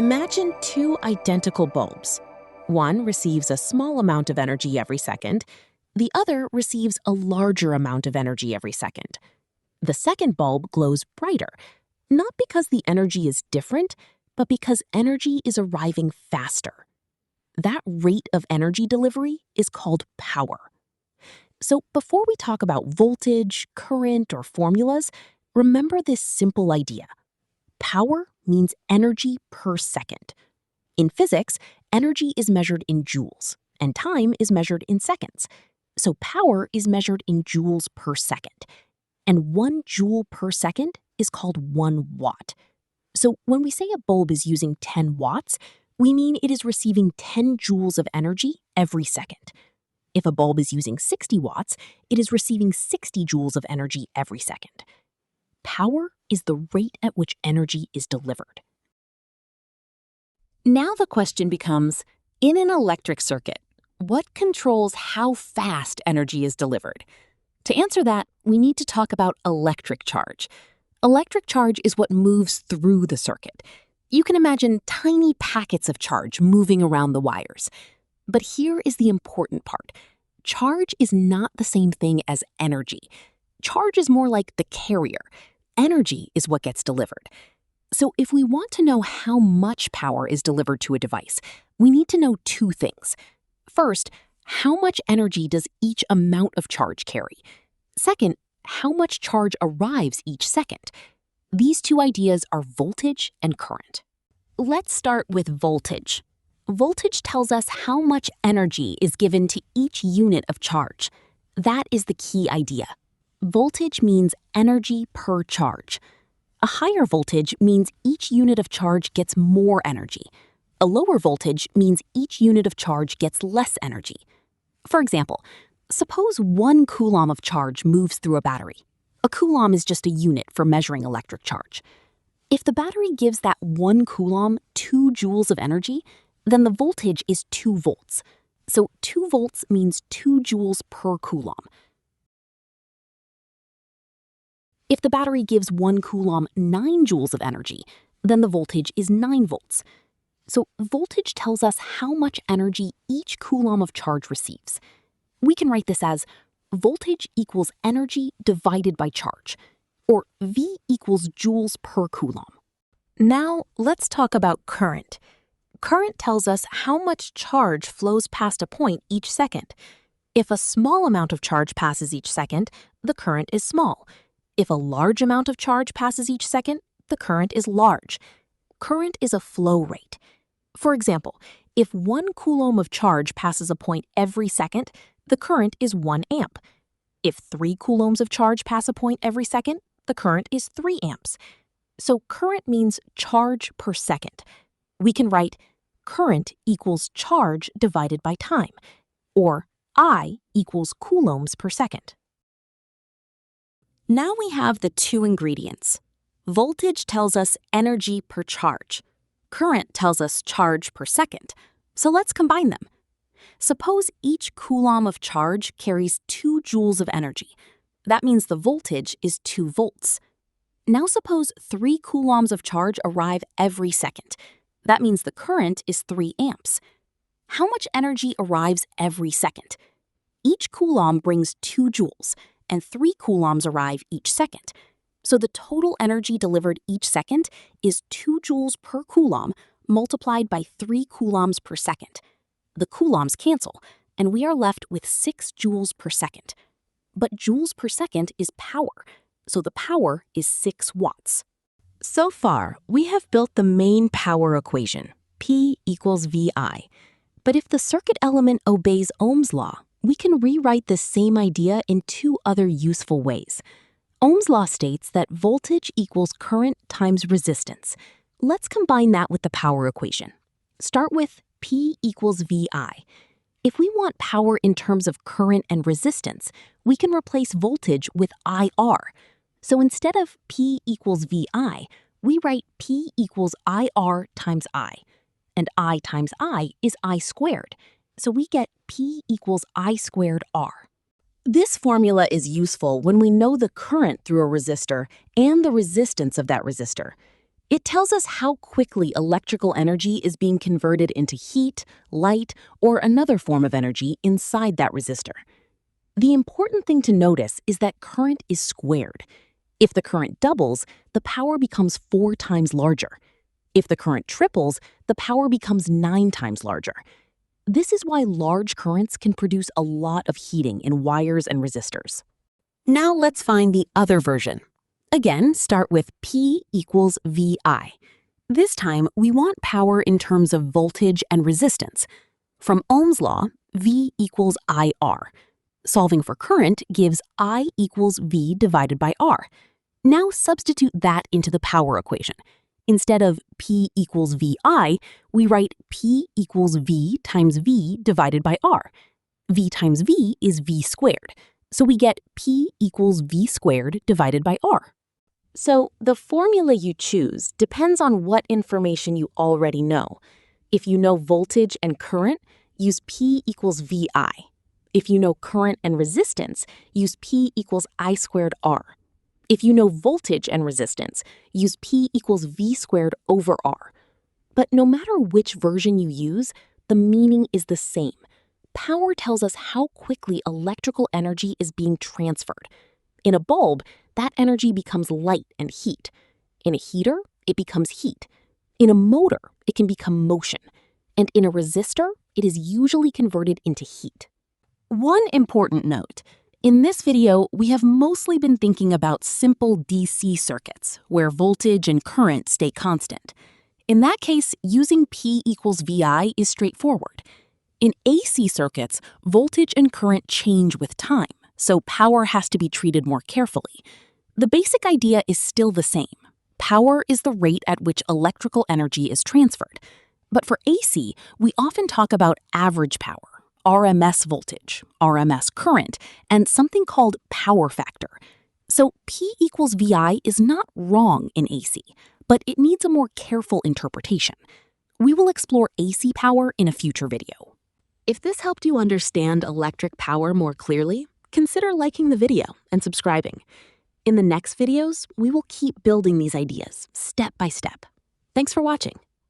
Imagine two identical bulbs. One receives a small amount of energy every second. The other receives a larger amount of energy every second. The second bulb glows brighter, not because the energy is different, but because energy is arriving faster. That rate of energy delivery is called power. So before we talk about voltage, current, or formulas, remember this simple idea. Power means energy per second. In physics, energy is measured in joules, and time is measured in seconds. So power is measured in joules per second. And 1 joule per second is called 1 watt. So when we say a bulb is using 10 watts, we mean it is receiving 10 joules of energy every second. If a bulb is using 60 watts, it is receiving 60 joules of energy every second. Power is the rate at which energy is delivered. Now the question becomes, in an electric circuit, what controls how fast energy is delivered? To answer that, we need to talk about electric charge. Electric charge is what moves through the circuit. You can imagine tiny packets of charge moving around the wires. But here is the important part. Charge is not the same thing as energy. Charge is more like the carrier. Energy is what gets delivered. So if we want to know how much power is delivered to a device, we need to know two things. First, how much energy does each amount of charge carry? Second, how much charge arrives each second? These two ideas are voltage and current. Let's start with voltage. Voltage tells us how much energy is given to each unit of charge. That is the key idea. Voltage means energy per charge. A higher voltage means each unit of charge gets more energy. A lower voltage means each unit of charge gets less energy. For example, suppose 1 coulomb of charge moves through a battery. A coulomb is just a unit for measuring electric charge. If the battery gives that 1 coulomb 2 joules of energy, then the voltage is 2 volts. So 2 volts means 2 joules per coulomb. If the battery gives 1 coulomb 9 joules of energy, then the voltage is 9 volts. So voltage tells us how much energy each coulomb of charge receives. We can write this as voltage equals energy divided by charge, or V equals joules per coulomb. Now let's talk about current. Current tells us how much charge flows past a point each second. If a small amount of charge passes each second, the current is small. If a large amount of charge passes each second, the current is large. Current is a flow rate. For example, if 1 coulomb of charge passes a point every second, the current is 1 amp. If 3 coulombs of charge pass a point every second, the current is 3 amps. So current means charge per second. We can write current equals charge divided by time, or I equals coulombs per second. Now we have the two ingredients. Voltage tells us energy per charge. Current tells us charge per second. So let's combine them. Suppose each coulomb of charge carries 2 joules of energy. That means the voltage is 2 volts. Now suppose 3 coulombs of charge arrive every second. That means the current is 3 amps. How much energy arrives every second? Each coulomb brings 2 joules, and 3 coulombs arrive each second. So the total energy delivered each second is 2 joules per coulomb multiplied by 3 coulombs per second. The coulombs cancel, and we are left with 6 joules per second. But joules per second is power, so the power is 6 watts. So far, we have built the main power equation, P equals VI. But if the circuit element obeys Ohm's law, we can rewrite the same idea in 2 other useful ways. Ohm's law states that voltage equals current times resistance. Let's combine that with the power equation. Start with P equals VI. If we want power in terms of current and resistance, we can replace voltage with IR. So instead of P equals VI, we write P equals IR times I. And I times I is I squared. So we get P equals I squared R. This formula is useful when we know the current through a resistor and the resistance of that resistor. It tells us how quickly electrical energy is being converted into heat, light, or another form of energy inside that resistor. The important thing to notice is that current is squared. If the current doubles, the power becomes 4 times larger. If the current triples, the power becomes 9 times larger. This is why large currents can produce a lot of heating in wires and resistors. Now let's find the other version. Again, start with P equals VI. This time, we want power in terms of voltage and resistance. From Ohm's law, V equals IR. Solving for current gives I equals V divided by R. Now substitute that into the power equation. Instead of P equals VI, we write P equals V times V divided by R. V times V is V squared, so we get P equals V squared divided by R. So the formula you choose depends on what information you already know. If you know voltage and current, use P equals VI. If you know current and resistance, use P equals I squared R. If you know voltage and resistance, use P equals V squared over R. But no matter which version you use, the meaning is the same. Power tells us how quickly electrical energy is being transferred. In a bulb, that energy becomes light and heat. In a heater, it becomes heat. In a motor, it can become motion. And in a resistor, it is usually converted into heat. One important note. In this video, we have mostly been thinking about simple DC circuits, where voltage and current stay constant. In that case, using P equals VI is straightforward. In AC circuits, voltage and current change with time, so power has to be treated more carefully. The basic idea is still the same. Power is the rate at which electrical energy is transferred. But for AC, we often talk about average power, RMS voltage, RMS current, and something called power factor. So P equals VI is not wrong in AC, but it needs a more careful interpretation. We will explore AC power in a future video. If this helped you understand electric power more clearly, consider liking the video and subscribing. In the next videos, we will keep building these ideas step by step. Thanks for watching.